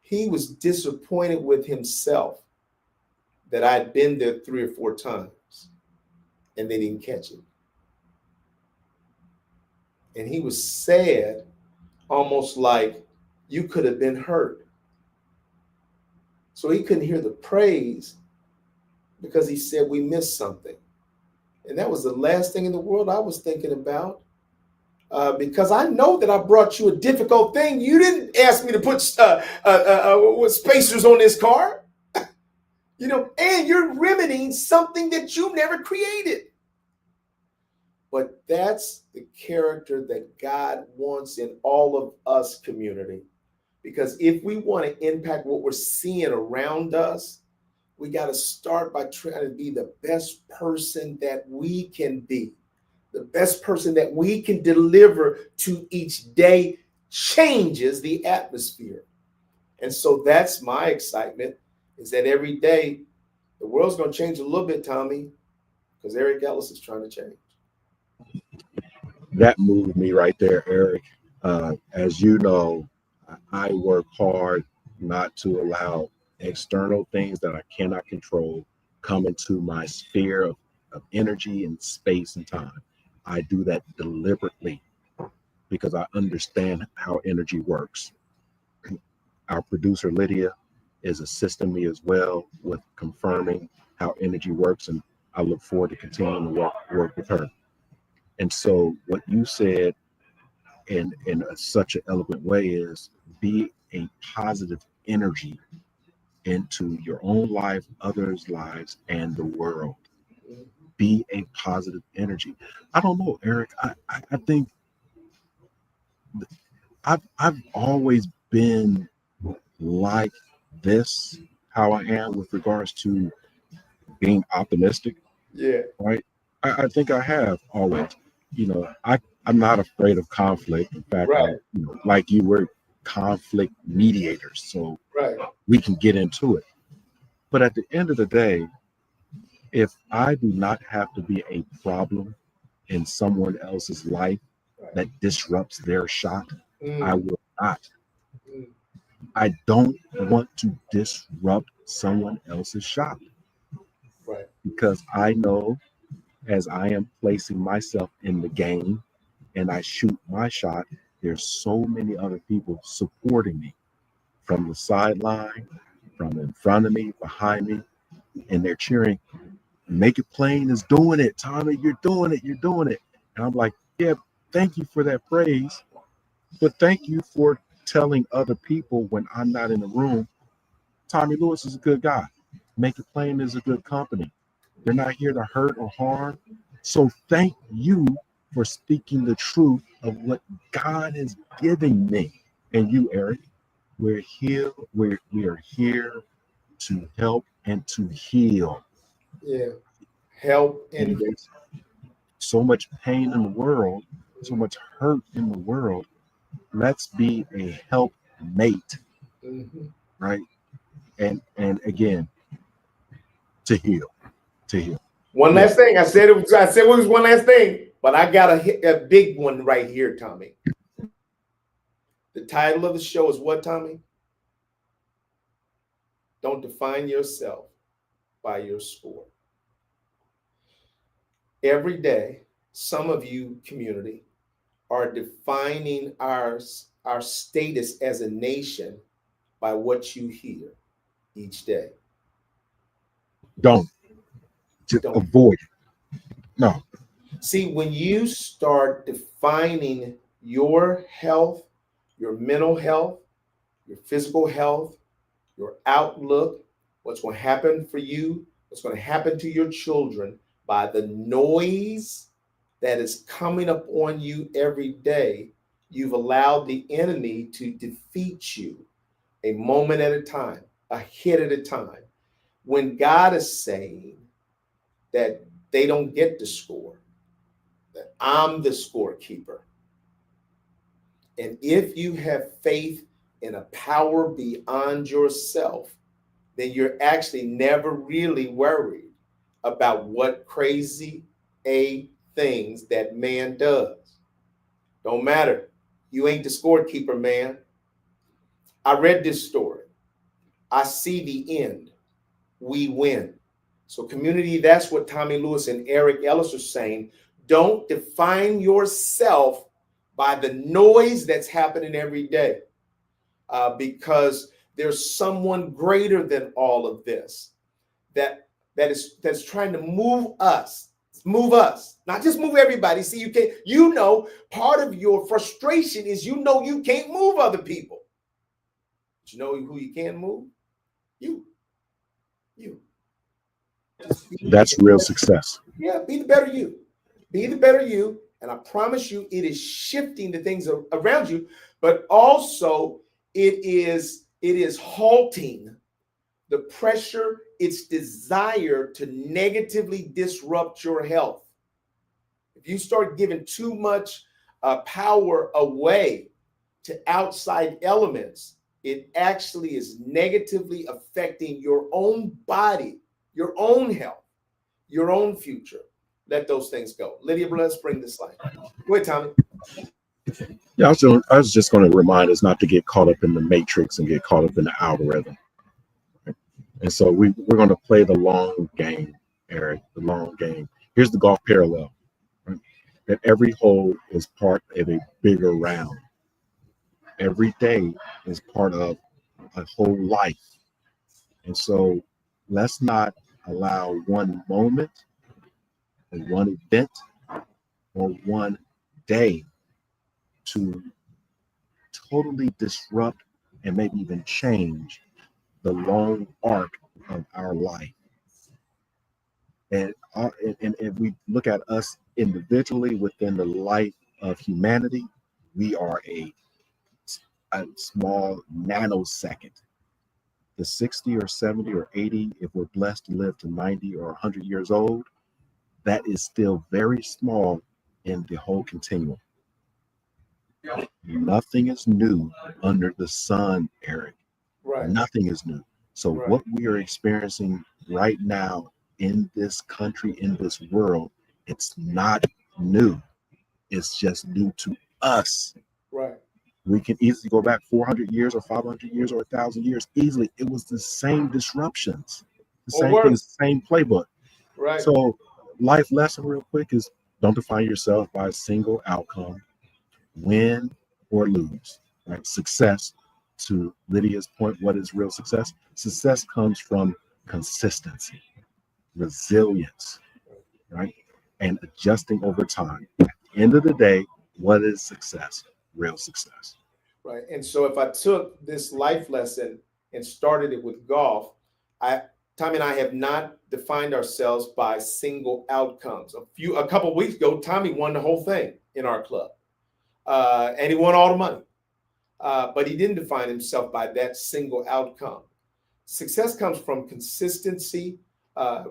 He was disappointed with himself that I'd been there 3 or 4 times and they didn't catch it. And he was sad, almost like you could have been hurt. So he couldn't hear the praise because he said we missed something. And that was the last thing in the world I was thinking about. Because I know that I brought you a difficult thing. You didn't ask me to put spacers on this car, and you're remedying something that you never created. But that's the character that God wants in all of us, community. Because if we want to impact what we're seeing around us, we got to start by trying to be the best person that we can be. The best person that we can deliver to each day changes the atmosphere. And so that's my excitement, is that every day the world's going to change a little bit, Tommie, because Eric Ellis is trying to change. That moved me right there, Eric. As you know, I work hard not to allow external things that I cannot control come into my sphere of energy and space and time. I do that deliberately because I understand how energy works. Our producer, Lydia, is assisting me as well with confirming how energy works, and I look forward to continuing to work with her. And so what you said in such an eloquent way is be a positive energy into your own life, others' lives, and the world. Be a positive energy. I don't know, Eric. I think I've always been like this, how I am with regards to being optimistic, Yeah. right? I think I have always. I'm not afraid of conflict. In fact, Right. like you, we're conflict mediators, so Right. we can get into it. But at the end of the day, if I do not have to be a problem in someone else's life that disrupts their shot, I will not. Mm. I don't want to disrupt someone else's shot Right. because I know as I am placing myself in the game and I shoot my shot, there's so many other people supporting me from the sideline, from in front of me, behind me, and they're cheering. Make It Plain is doing it, Tommy. You're doing it. You're doing it. And I'm like, yeah, thank you for that praise. But thank you for telling other people when I'm not in the room, Tommie Lewis is a good guy. Make It Plain is a good company. They're not here to hurt or harm. So thank you for speaking the truth of what God is giving me. And you, Eric, we're here. We are here to help and to heal. Yeah. Help And and there's so much pain in the world, so much hurt in the world. Let's be a help mate, right? And again, to heal, to heal. one Yeah. last thing. I said it was one last thing, but I got a big one right here, Tommy. The title of the show is what, Tommy? Don't define yourself by your score. Every day, some of you, community, are defining our status as a nation by what you hear each day. Don't. Just Don't. avoid it. No. See, when you start defining your health, your mental health, your physical health, your outlook, what's going to happen for you, what's going to happen to your children by the noise that is coming up on you every day, you've allowed the enemy to defeat you a moment at a time, a hit at a time. When God is saying that they don't get the score, that I'm the scorekeeper. And if you have faith in a power beyond yourself, then you're actually never really worried about what crazy things that man does. Don't matter. You ain't the scorekeeper, man. I read this story. I see the end. We win. So, community, that's what Tommie Lewis and Eric Ellis are saying. Don't define yourself by the noise that's happening every day, because there's someone greater than all of this that's trying to move us, not just move everybody. See, part of your frustration is you can't move other people. But you know who you can move? You. That's real success. Yeah, be the better you. Be the better you. And I promise you, it is shifting the things around you, but also it is halting the pressure, its desire to negatively disrupt your health. If you start giving too much power away to outside elements, it actually is negatively affecting your own body, your own health, your own future. Let those things go. Lydia, let's bring this line. Go ahead, Tommy. Yeah, I was just going to remind us not to get caught up in the matrix and get caught up in the algorithm. And so we're going to play the long game, Eric, the long game. Here's the golf parallel, right? That every hole is part of a bigger round. Every day is part of a whole life. And so let's not allow one moment and one event or one day to totally disrupt and maybe even change the long arc of our life. And if we look at us individually within the life of humanity, we are a small nanosecond. The 60 or 70 or 80, if we're blessed to live to 90 or 100 years old, that is still very small in the whole continuum. Nothing is new under the sun, Eric. Right. Nothing is new. So Right. what we are experiencing right now in this country, in this world, it's not new. It's just new to us. Right. We can easily go back 400 years or 500 years or 1,000 years easily. It was the same disruptions, the Or same things, worse. same playbook. Right. So life lesson real quick is don't define yourself by a single outcome, win or lose, right? Success, to Lydia's point, what is real success? Success comes from consistency, resilience, right? And adjusting over time. At the end of the day, what is success? Real success. Right. And so if I took this life lesson and started it with golf, Tommy and I have not defined ourselves by single outcomes. A couple of weeks ago, Tommy won the whole thing in our club, and he won all the money. But he didn't define himself by that single outcome. Success comes from consistency,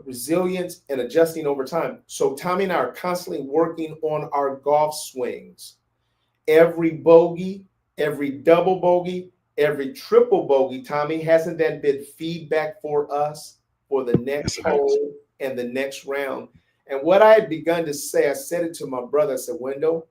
resilience, and adjusting over time. So Tommy and I are constantly working on our golf swings. Every bogey, every double bogey, every triple bogey, Tommy, hasn't that been feedback for us for the next hole and the next round? And what I had begun to say, I said it to my brother. I said, Wendell,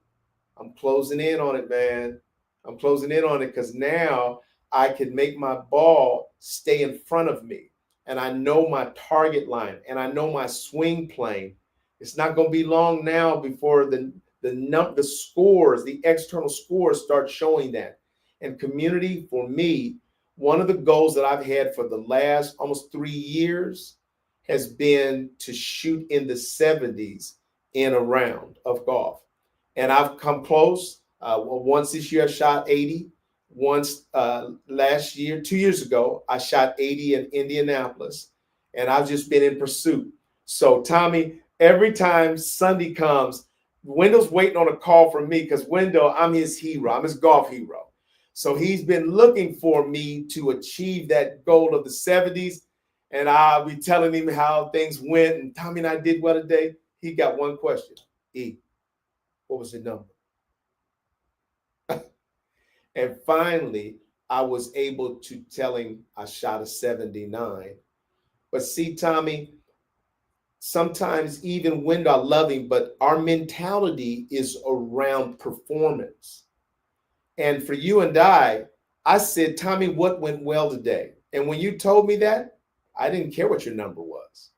I'm closing in on it, man. I'm closing in on it because now I can make my ball stay in front of me. And I know my target line and I know my swing plane. It's not going to be long now before the scores, the external scores start showing that. And community, for me, one of the goals that I've had for the last almost 3 years has been to shoot in the 70s in a round of golf. And I've come close. Once this year, I shot 80. Once last year, 2 years ago, I shot 80 in Indianapolis. And I've just been in pursuit. So, Tommy, every time Sunday comes, Wendell's waiting on a call from me because Wendell, I'm his hero. I'm his golf hero. So he's been looking for me to achieve that goal of the 70s. And I'll be telling him how things went. And Tommy and I did well today. He got one question. What was the number? And finally, I was able to tell him I shot a 79. But see, Tommy, sometimes even when I love him, but our mentality is around performance. And for you and I said, Tommy, what went well today? And when you told me that, I didn't care what your number was.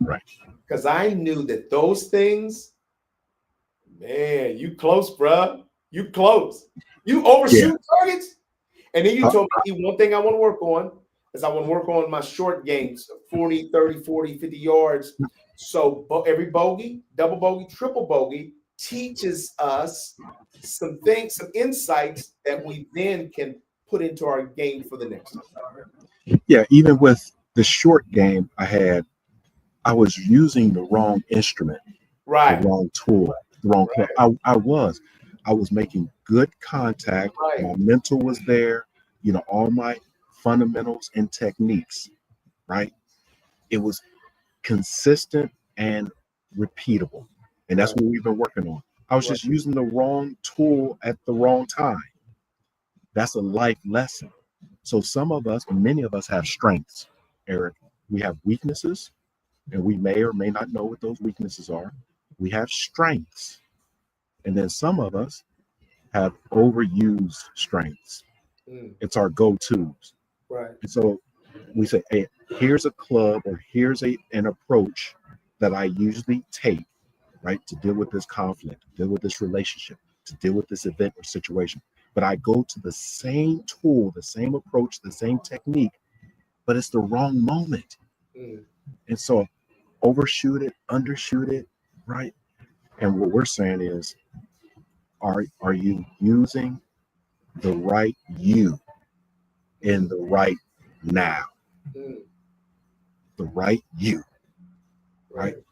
Right. Because I knew that those things, man, you close, bruh. You close. You overshoot targets. And then you told me one thing I want to work on is I want to work on my short games, 40, 30, 40, 50 yards. So every bogey, double bogey, triple bogey teaches us some things, some insights that we then can put into our game for the next time. Yeah, even with the short game I was using the wrong instrument, right, the wrong tool, the wrong club. I was making good contact. Right. My mental was there, all my fundamentals and techniques, right? It was consistent and repeatable. And that's what we've been working on. I was just using the wrong tool at the wrong time. That's a life lesson. So many of us have strengths, Eric. We have weaknesses, and we may or may not know what those weaknesses are. We have strengths. And then some of us have overused strengths. It's our go-tos. Right. And so we say, hey, here's a club or here's an approach that I usually take, right, to deal with this conflict, to deal with this relationship, to deal with this event or situation. But I go to the same tool, the same approach, the same technique, but it's the wrong moment. And so overshoot it, undershoot it, right? And what we're saying is, are you using the right you in the right now? Mm, The right you, right? right.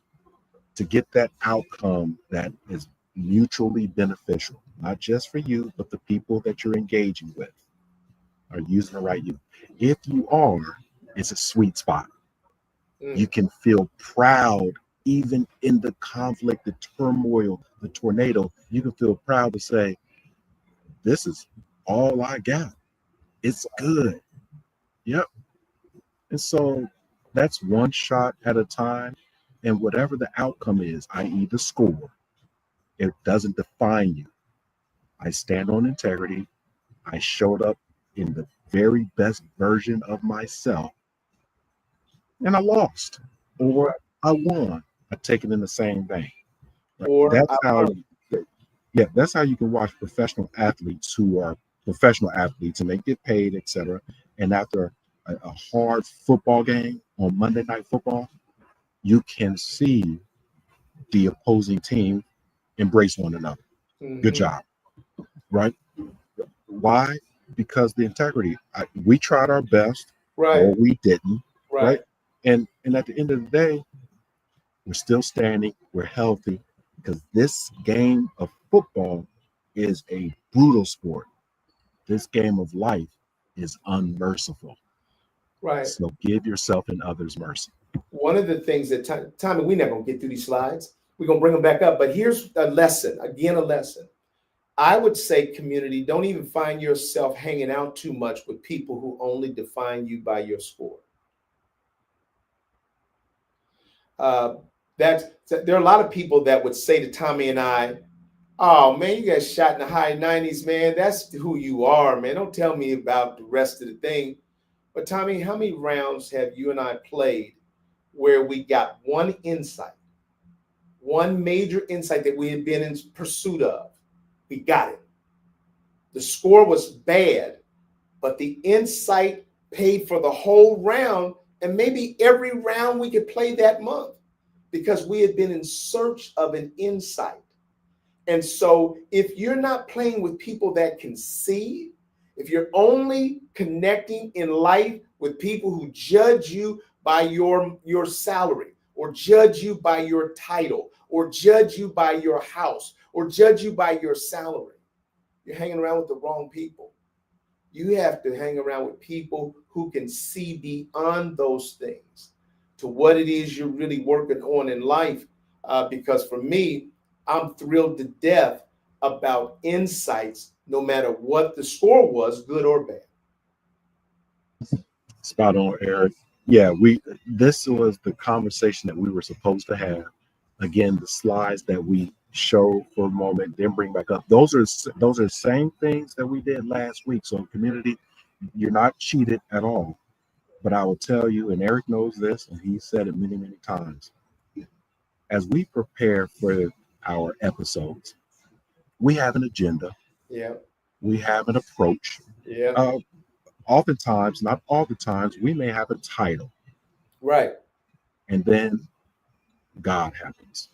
To get that outcome that is mutually beneficial, not just for you, but the people that you're engaging with are using the right you. If you are, it's a sweet spot. You Mm, can feel proud even in the conflict, the turmoil, the tornado. You can feel proud to say, this is all I got. It's good. Yep. And so that's one shot at a time. And whatever the outcome is, i.e., the score, it doesn't define you. I stand on integrity. I showed up in the very best version of myself, and I lost, or right. I won. I take it in the same vein. Right? Or That's I how, learned. yeah, that's how you can watch professional athletes who are professional athletes and they get paid, etc. And after a hard football game on Monday Night Football, you can see the opposing team embrace one another. Good Mhm. job, right? Why? Because the integrity. We tried our best, Right. or we didn't, right? Right. And at the end of the day, we're still standing. We're healthy because this game of football is a brutal sport. This game of life is unmerciful. Right. So give yourself and others mercy. One of the things that Tommy, we never gonna get through these slides. We're gonna bring them back up. But here's a lesson. Again, a lesson. I would say, community, don't even find yourself hanging out too much with people who only define you by your score. Uh, there are a lot of people that would say to Tommy and I, "Oh man, you guys shot in the high 90s, man. That's who you are, man. Don't tell me about the rest of the thing." But Tommy, how many rounds have you and I played where we got one insight, one major insight that we had been in pursuit of? We got it. The score was bad, but the insight paid for the whole round and maybe every round we could play that month because we had been in search of an insight. And so if you're not playing with people that can see, if you're only connecting in life with people who judge you by your salary, or judge you by your title, or judge you by your house, or judge you by your salary, you're hanging around with the wrong people. You have to hang around with people who can see beyond those things to what it is you're really working on in life. Because for me, I'm thrilled to death about insights, no matter what the score was, good or bad. Spot on, Eric. Yeah, we this was the conversation that we were supposed to have. Again, the slides that we show for a moment, then bring back up. Those are the same things that we did last week. So, community, you're not cheated at all. But I will tell you, and Eric knows this, and he said it many, many times. As we prepare for our episodes, we have an agenda, Yeah, we have an approach. yeah, Uh, Oftentimes, not all the times, we may have a title, right. and then God happens.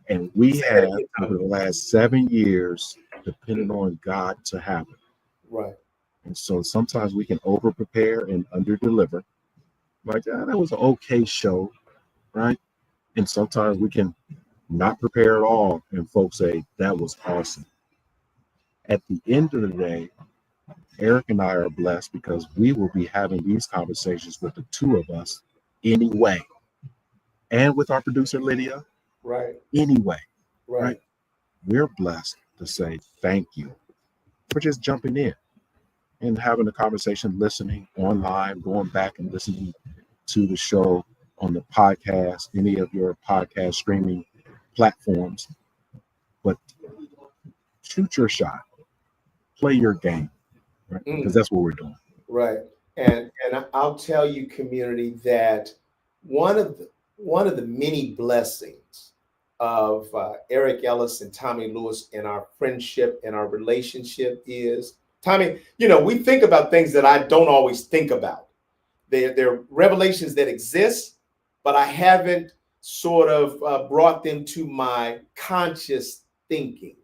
And we Say that have, again, over Tommy. the last 7 years, depended on God to happen. Right. And so sometimes we can over prepare and under deliver. Like, that was an okay show, right? And sometimes we can not prepare at all, and folks say, that was awesome. At the end of the day, Eric and I are blessed because we will be having these conversations with the two of us anyway, and with our producer Lydia Right. anyway, right? Right. We're blessed to say thank you for just jumping in and having a conversation, listening online, going back and listening to the show on the podcast, any of your podcast streaming platforms. But shoot your shot, play your game, right? Because Mm. that's what we're doing. Right. And I'll tell you, community, that one of the many blessings of Eric Ellis and Tommie Lewis and our friendship and our relationship is, Tommy, we think about things that I don't always think about. They're revelations that exist, but I haven't sort of brought them to my conscious thinking.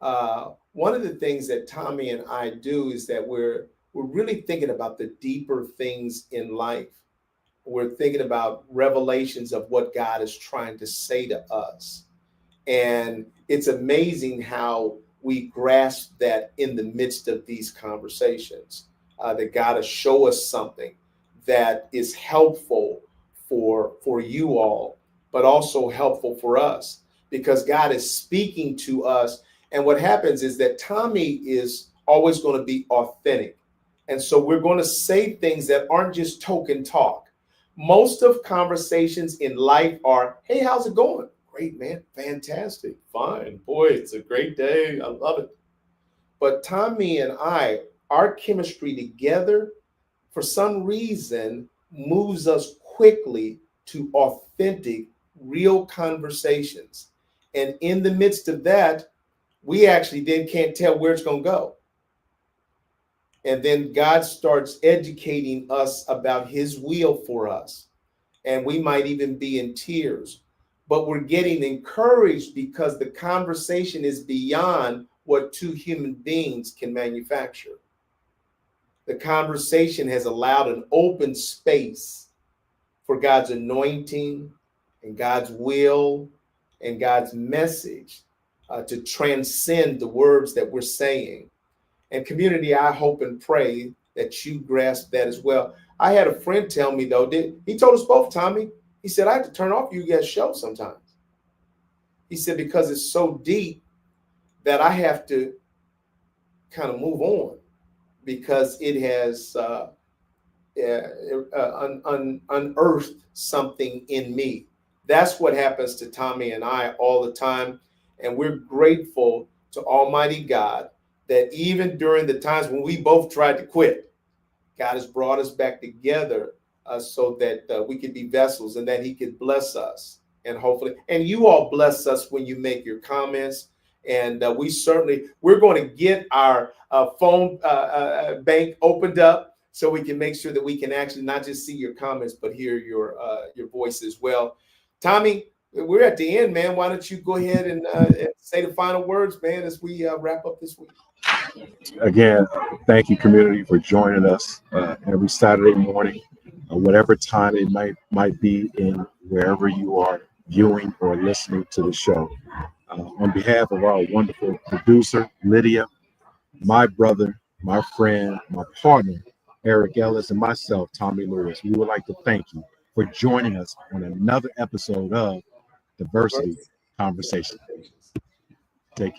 One of the things that Tommie and I do is that we're really thinking about the deeper things in life. We're thinking about revelations of what God is trying to say to us. And it's amazing how we grasp that in the midst of these conversations, that God will show us something that is helpful for you all, but also helpful for us, because God is speaking to us. And what happens is that Tommie is always going to be authentic. And so we're going to say things that aren't just token talk. Most of conversations in life are, hey, how's it going? Great, man. Fantastic. Fine. Boy, it's a great day. I love it. But Tommie and I, our chemistry together, for some reason, moves us quickly to authentic, real conversations. And in the midst of that, we actually then can't tell where it's going to go. And then God starts educating us about his will for us. And we might even be in tears, but we're getting encouraged because the conversation is beyond what two human beings can manufacture. The conversation has allowed an open space for God's anointing and God's will and God's message to transcend the words that we're saying. And community, I hope and pray that you grasp that as well. I had a friend tell me, though, he told us both, Tommie, he said, I have to turn off you guys' show sometimes. He said, because it's so deep that I have to kind of move on because it has unearthed something in me. That's what happens to Tommie and I all the time. And we're grateful to Almighty God that even during the times when we both tried to quit, God has brought us back together so that we could be vessels and that he could bless us. And hopefully, and you all bless us when you make your comments. And we're going to get our phone bank opened up so we can make sure that we can actually not just see your comments, but hear your voice as well. Tommie, we're at the end, man. Why don't you go ahead and say the final words, man, as we wrap up this week. Again, thank you, community, for joining us every Saturday morning, whatever time it might be in wherever you are viewing or listening to the show. On behalf of our wonderful producer, Lydia, my brother, my friend, my partner, Eric Ellis, and myself, Tommie Lewis, we would like to thank you for joining us on another episode of Diversity Conversation. Take care.